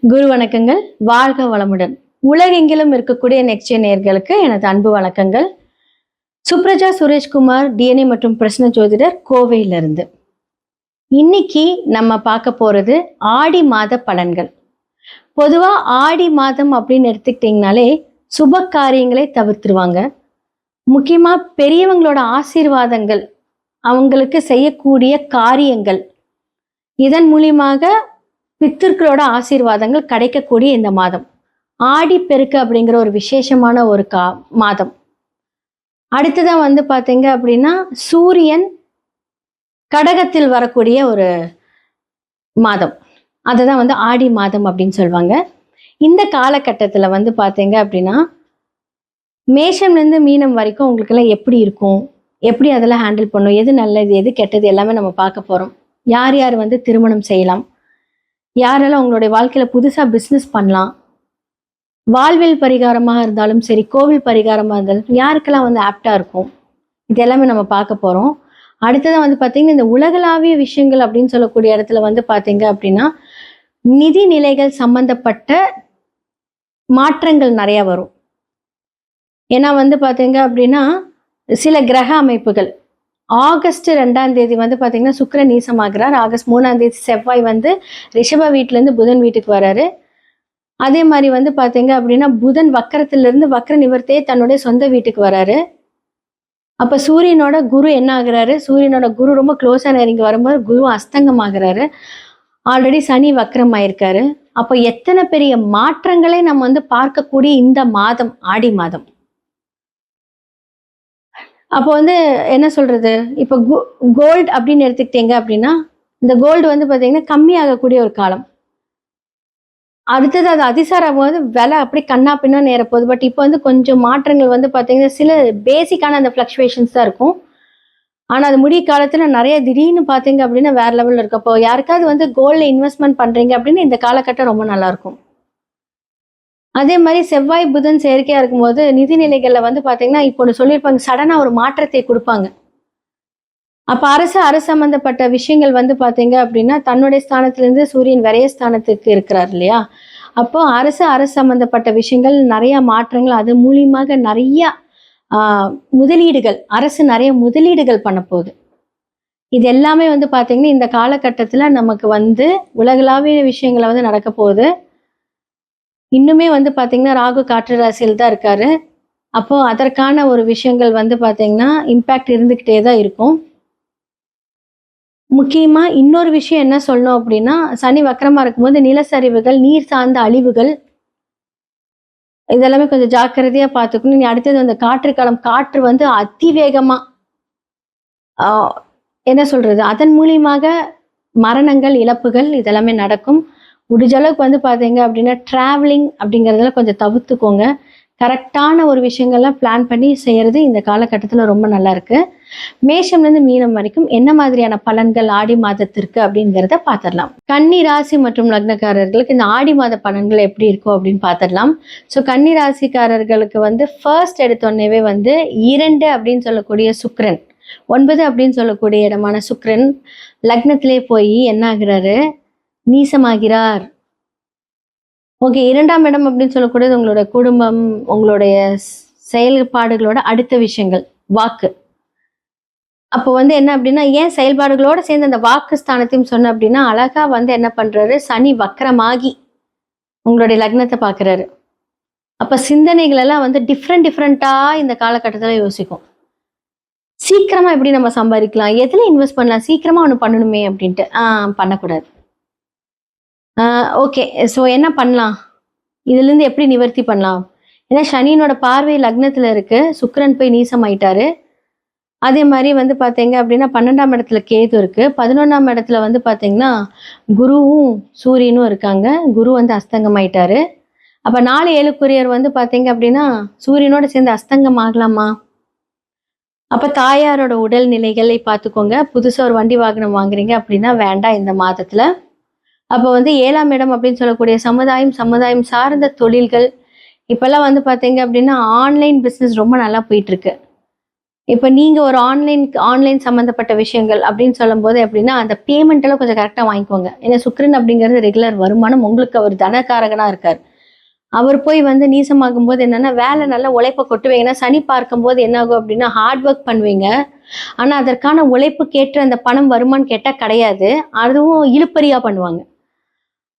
குரு வணக்கங்கள். வாழ்க வளமுடன். உலகெங்கிலும் இருக்கக்கூடிய நெக்ஸ்ட் நேயர்களுக்கு எனது அன்பு வணக்கங்கள். சுப்ரஜா சுரேஷ்குமார், டிஎன்ஏ மற்றும் பிரശ്ன ஜோதிடர், கோவையிலிருந்து. இன்னைக்கு நம்ம பார்க்க போறது ஆடி மாத பலன்கள். பொதுவா ஆடி மாதம் அப்படின்னு எடுத்துக்கிட்டிங்கனாலே சுப காரியங்களை தவிர்த்துருவாங்க. முக்கியமா பெரியவங்களோட ஆசீர்வாதங்கள், அவங்களுக்கு செய்யக்கூடிய காரியங்கள், இதன் மூலியமாக பித்திருக்களோட ஆசீர்வாதங்கள் கிடைக்கக்கூடிய இந்த மாதம் ஆடி பெருக்கு அப்படிங்கிற ஒரு விசேஷமான ஒரு மாதம். அடுத்ததான் பார்த்தீங்க அப்படின்னா சூரியன் கடகத்தில் வரக்கூடிய ஒரு மாதம், அதுதான் ஆடி மாதம் அப்படின்னு சொல்லுவாங்க. இந்த காலகட்டத்தில் பார்த்தீங்க அப்படின்னா மேஷம்லேருந்து மீனம் வரைக்கும் உங்களுக்கெல்லாம் எப்படி இருக்கும், எப்படி அதெல்லாம் ஹேண்டில் பண்ணும், எது நல்லது எது கெட்டது எல்லாமே நம்ம பார்க்க போகிறோம். யார் யார் திருமணம் செய்யலாம், யாரெல்லாம் உங்களுடைய வாழ்க்கையில் புதுசாக பிஸ்னஸ் பண்ணலாம், வாழ்வில் பரிகாரமாக இருந்தாலும் சரி, கோவில் பரிகாரமாக இருந்தாலும் யாருக்கெல்லாம் ஆப்டாக இருக்கும், இது எல்லாமே நம்ம பார்க்க போகிறோம். அடுத்ததான் பார்த்தீங்கன்னா இந்த உலகளாவிய விஷயங்கள் அப்படின்னு சொல்லக்கூடிய இடத்துல பார்த்தீங்க அப்படின்னா நிதி நிலைகள் சம்பந்தப்பட்ட மாற்றங்கள் நிறையா வரும். ஏன்னா பார்த்தீங்க அப்படின்னா சில கிரக அமைப்புகள் ஆகஸ்ட் 2ஆம் தேதி பார்த்தீங்கன்னா சுக்கிரன் நீசமாகிறார். ஆகஸ்ட் 3ஆம் தேதி செவ்வாய் ரிஷப வீட்டிலேருந்து புதன் வீட்டுக்கு வராரு. அதே மாதிரி பார்த்தீங்க அப்படின்னா புதன் வக்கரத்திலிருந்து வக்கர நிவர்த்தியே தன்னுடைய சொந்த வீட்டுக்கு வராரு. அப்போ சூரியனோட குரு என்ன ஆகுறாரு, சூரியனோட குரு ரொம்ப க்ளோஸாக நெருங்கி வரும்போது குரு அஸ்தங்கம் ஆகுறாரு. ஆல்ரெடி சனி வக்கரம் ஆயிருக்காரு. அப்போ எத்தனை பெரிய மாற்றங்களை நம்ம பார்க்கக்கூடிய இந்த மாதம் ஆடி மாதம். அப்போ என்ன சொல்றது, இப்போ கோல்டு அப்படின்னு எடுத்துக்கிட்டீங்க அப்படின்னா இந்த கோல்டு பார்த்தீங்கன்னா கம்மியாகக்கூடிய ஒரு காலம். அடுத்தது அது அதிசாரம் விலை அப்படி கண்ணா பின்னா நேரப்போகுது. பட் இப்போ கொஞ்சம் மாற்றங்கள் பார்த்தீங்கன்னா சில பேசிக்கான அந்த ஃப்ளக்சுவேஷன்ஸ் தான் இருக்கும். ஆனால் அது முடிய காலத்தில் நிறைய திடீர்னு பார்த்தீங்க அப்படின்னா வேற லெவலில் இருக்கு. அப்போ யாருக்காவது கோல்டில் இன்வெஸ்ட்மெண்ட் பண்ணுறீங்க அப்படின்னு இந்த காலகட்டம் ரொம்ப நல்லா இருக்கும். அதே மாதிரி செவ்வாய் புதன் செயற்கையாக இருக்கும்போது நிதிநிலைகளில் பார்த்தீங்கன்னா இப்போ ஒன்று சொல்லியிருப்பாங்க, சடனாக ஒரு மாற்றத்தை கொடுப்பாங்க. அப்போ அரசு சம்பந்தப்பட்ட விஷயங்கள் பார்த்தீங்க அப்படின்னா தன்னுடைய ஸ்தானத்திலேருந்து சூரியன் விரைய ஸ்தானத்துக்கு இருக்கிறார் இல்லையா. அப்போ அரசு சம்பந்தப்பட்ட விஷயங்கள் நிறைய மாற்றங்கள், அது மூலியமாக நிறைய முதலீடுகள், அரசு நிறைய முதலீடுகள் பண்ண போகுது. இது எல்லாமே பார்த்தீங்கன்னா இந்த காலகட்டத்தில் நமக்கு உலகளாவிய விஷயங்களை நடக்க போகுது. இன்னுமே பார்த்தீங்கன்னா ராகு காற்று ராசியில் தான் இருக்காரு. அப்போ அதற்கான ஒரு விஷயங்கள் பார்த்தீங்கன்னா இம்பேக்ட் இருந்துக்கிட்டே தான் இருக்கும். முக்கியமாக இன்னொரு விஷயம் என்ன சொல்லணும் அப்படின்னா, சனி வக்கரமாக இருக்கும்போது நிலச்சரிவுகள், நீர் சார்ந்த அழிவுகள், இதெல்லாமே கொஞ்சம் ஜாக்கிரதையாக பார்த்துக்கணும். நீ அடுத்தது அந்த காற்று காலம், காற்று அதிவேகமாக என்ன சொல்றது, அதன் மூலியமாக மரணங்கள், இழப்புகள் இதெல்லாமே நடக்கும். முடிஞ்ச அளவுக்கு பார்த்தீங்க அப்படின்னா ட்ராவலிங் அப்படிங்கிறதுல கொஞ்சம் தவிர்த்துக்கோங்க. கரெக்டான ஒரு விஷயங்கள்லாம் பிளான் பண்ணி செய்கிறது இந்த காலகட்டத்தில் ரொம்ப நல்லா இருக்கு. மேஷம்லேருந்து மீனம் வரைக்கும் என்ன மாதிரியான பலன்கள் ஆடி மாதத்திற்கு அப்படிங்கிறத பார்த்துடலாம். கன்னி ராசி மற்றும் லக்னக்காரர்களுக்கு இந்த ஆடி மாத பலன்கள் எப்படி இருக்கும் அப்படின்னு பார்த்துடலாம். ஸோ கன்னி ராசிக்காரர்களுக்கு ஃபர்ஸ்ட் எடுத்தோடனேவே 2 அப்படின்னு சொல்லக்கூடிய சுக்கிரன், 9 அப்படின்னு சொல்லக்கூடிய இடமான சுக்கிரன் லக்னத்திலே போய் என்ன ஆகுறாரு, நீசமாகிறார். ஓகே, 2ஆம் இடம் அப்படின்னு சொல்லக்கூடியது உங்களோட குடும்பம், உங்களுடைய செயல்பாடுகளோட அடுத்த விஷயங்கள், வாக்கு. அப்போ என்ன அப்படின்னா ஏன் செயல்பாடுகளோட சேர்ந்து அந்த வாக்கு ஸ்தானத்தையும் சொன்ன அப்படின்னா அழகா என்ன பண்றாரு, சனி வக்கரமாகி உங்களுடைய லக்னத்தை பார்க்குறாரு. அப்போ சிந்தனைகள் எல்லாம் டிஃப்ரெண்டா இந்த காலகட்டத்தில் யோசிக்கும். சீக்கிரமா எப்படி நம்ம சம்பாதிக்கலாம், எதுல இன்வெஸ்ட் பண்ணலாம், சீக்கிரமா ஒன்று பண்ணணுமே அப்படின்ட்டு பண்ணக்கூடாது. ஓகே, ஸோ என்ன பண்ணலாம், இதுலேருந்து எப்படி நிவர்த்தி பண்ணலாம். ஏன்னா சனியினோட பார்வை லக்னத்தில் இருக்கு, சுக்கிரன் போய் நீசமாயிட்டாரு. அதே மாதிரி பார்த்தீங்க அப்படின்னா 12ஆம் இடத்துல கேது இருக்கு, 11ஆம் இடத்துல பார்த்தீங்கன்னா குருவும் சூரியனும் இருக்காங்க. குரு அஸ்தங்கமாயிட்டாரு. அப்போ 4 7 பார்த்தீங்க அப்படின்னா சூரியனோட சேர்ந்து அஸ்தங்கம் ஆகலாமா. அப்போ தாயாரோட உடல் நிலைகளை பார்த்துக்கோங்க. புதுசாக ஒரு வண்டி வாகனம் வாங்குறீங்க அப்படின்னா வேண்டாம் இந்த மாதத்தில். அப்போ 7ஆம் இடம் அப்படின்னு சொல்லக்கூடிய சமுதாயம் சார்ந்த தொழில்கள், இப்போல்லாம் பார்த்தீங்க அப்படின்னா ஆன்லைன் பிஸ்னஸ் ரொம்ப நல்லா போயிட்டு இருக்கு. இப்போ நீங்க ஒரு ஆன்லைன் சம்மந்தப்பட்ட விஷயங்கள் அப்படின்னு சொல்லும்போது எப்படின்னா, அந்த பேமெண்ட் எல்லாம் கொஞ்சம் கரெக்ட்டா வாங்கிக்கோங்க. ஏன்னா சுக்கிரன் அப்படிங்கிறது ரெகுலர் வருமானம். உங்களுக்கு அவர் தனகாரகனா இருக்காரு. அவர் போய் வந்து நீசமாகும்போது என்னன்னா, வேலை நல்லா உழைப்ப கொட்டுவீங்க. ஏன்னா சனி பார்க்கும்போது என்ன ஆகும் அப்படின்னா, ஹார்ட் ஒர்க் பண்ணுவீங்க. ஆனா அதற்கான உழைப்புக்கேற்ற அந்த பணம் வருமான்னு கேட்டா கிடையாது. அதுவும் இழுபறியா பண்ணுவாங்க.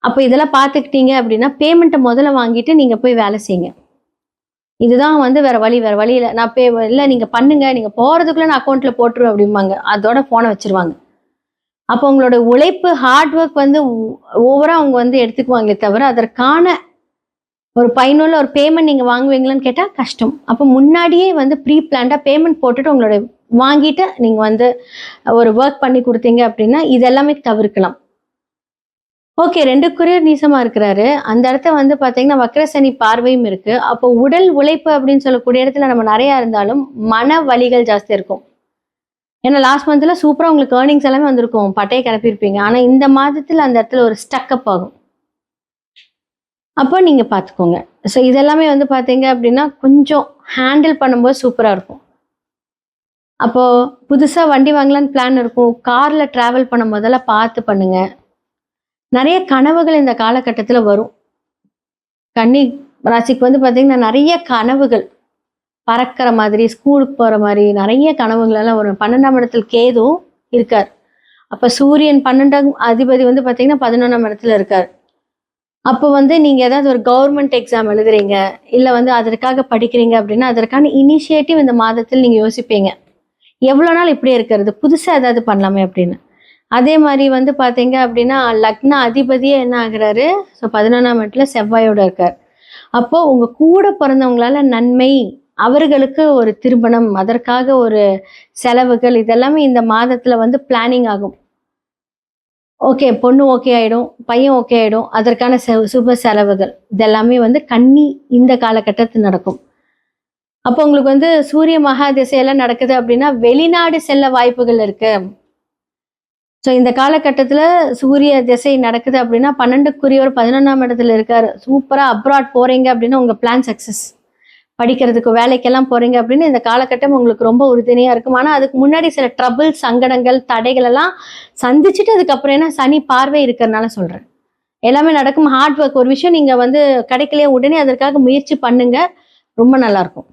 அப்ப இதெல்லாம் பார்த்துக்கிட்டீங்க அப்படின்னா, பேமெண்ட்ட முதல்ல வாங்கிட்டு நீங்க போய் வேலை செய்யுங்க. இதுதான் வந்து வேற வழி இல்ல. நான் இல்ல நீங்க பண்ணுங்க. நீங்க போறதுக்குள்ள நான் அக்கவுண்ட்ல போட்டுருவேன் அப்படிம்பாங்க. அதோட ஃபோன வச்சுருவாங்க. அப்போ உங்களோட உழைப்பு, ஹார்ட் ஒர்க் வந்து ஓவரா அவங்க வந்து எடுத்துக்குவாங்களே தவிர, அதற்கான ஒரு பயனுள்ள ஒரு பேமெண்ட் நீங்க வாங்குவீங்களான்னு கேட்டா கஷ்டம். அப்போ முன்னாடியே வந்து ப்ரீ பிளான்டா பேமெண்ட் போட்டுட்டு உங்களோட வாங்கிட்டு நீங்க வந்து ஒரு வொர்க் பண்ணி குடுத்தீங்க அப்படின்னா, இது எல்லாமே தவிர்க்கலாம். ஓகே. 2 குரியர் நீசமா இருக்கிறாரு. அந்த இடத்த வந்து பார்த்தீங்கன்னா, வக்ரசனி பார்வையும் இருக்கு. அப்போ உடல் உழைப்பு அப்படின்னு சொல்லக்கூடிய இடத்துல நம்ம நெறையா இருந்தாலும், மன வலிகள் ஜாஸ்தியா இருக்கும். ஏன்னா லாஸ்ட் மந்த்ல சூப்பரா உங்களுக்கு ஏர்னிங்ஸ் எல்லாமே வந்திருக்கும். பட்டைய கிளப்பியிருப்பீங்க. ஆனா இந்த மாதத்துல அந்த இடத்துல ஒரு ஸ்டக் அப் ஆகும். அப்போ நீங்க பார்த்துக்கோங்க. ஸோ இதெல்லாமே வந்து பார்த்தீங்க அப்படின்னா, கொஞ்சம் ஹேண்டில் பண்ணும்போது சூப்பரா இருக்கும். அப்போ புதுசா வண்டி வாங்கலான்னு பிளான் இருக்கும். கார்ல டிராவல் பண்ணும்போதெல்லாம் பார்த்து பண்ணுங்க. நெறைய கனவுகள் இந்த காலகட்டத்துல வரும். கன்னி ராசிக்கு வந்து பார்த்தீங்கன்னா, நெறைய கனவுகள். பறக்கிற மாதிரி, ஸ்கூலுக்கு போற மாரி நெறைய கனவுகள் எல்லாம் வரும். 12ஆம் இடத்துல கேது இருக்கார். அப்ப சூரியன் 12ஆம் அதிபதி வந்து பார்த்தீங்கன்னா, 11ஆம் இடத்துல இருக்கார். அப்போ வந்து நீங்க ஏதாவது ஒரு கவர்மெண்ட் எக்ஸாம் எழுதுறீங்க, இல்ல வந்து அதற்காக படிக்கிறீங்க அப்படின்னா, அதற்கான இனிஷியேட்டிவ் இந்த மாதத்தில் நீங்க யோசிப்பீங்க. எவ்வளோ நாள் இப்படியே இருக்கிறது? புதுசா ஏதாவது பண்ணலாமே அப்படின்னு. அதே மாரி வந்து பார்த்தீங்க அப்படின்னா, லக்ன அதிபதியே என்ன ஆகுறாரு? ஸோ 11ஆம் இடத்துல செவ்வாயோட இருக்கார். அப்போ உங்க கூட பிறந்தவங்களால நன்மை, அவர்களுக்கு ஒரு திருமணம், அதற்காக ஒரு செலவுகள் இதெல்லாமே இந்த மாதத்துல வந்து பிளானிங் ஆகும். ஓகே, பொண்ணு ஓகே ஆயிடும், பையன் ஓகே ஆயிடும். அதற்கான சுப செலவுகள் இதெல்லாமே வந்து கன்னி இந்த காலகட்டத்தில் நடக்கும். அப்போ உங்களுக்கு வந்து சூரிய மகா திசையெல்லாம் நடக்குது அப்படின்னா, வெளிநாடு செல்ல வாய்ப்புகள் இருக்கு. ஸோ இந்த காலகட்டத்துல சூரிய திசை நடக்குது அப்படின்னா, 12க்குரியவர் 11ஆம் இடத்துல இருக்காரு. சூப்பரா அப்ராட் போறீங்க அப்படின்னா, உங்க பிளான் சக்சஸ். படிக்கிறதுக்கு, வேலைக்கெல்லாம் போறீங்க அப்படின்னு இந்த காலகட்டம் உங்களுக்கு ரொம்ப உறுதுணையா இருக்கும். ஆனா அதுக்கு முன்னாடி சில ட்ரபிள், சங்கடங்கள், தடைகள் எல்லாம் சந்திச்சுட்டு அதுக்கப்புறம் ஏன்னா சனி பார்வை இருக்கிறனால சொல்றேன். எல்லாமே நடக்கும். ஹார்ட் ஒர்க் ஒரு விஷயம் நீங்க வந்து கிடைக்கலையா உடனே அதற்காக முயற்சி பண்ணுங்க. ரொம்ப நல்லா இருக்கும்.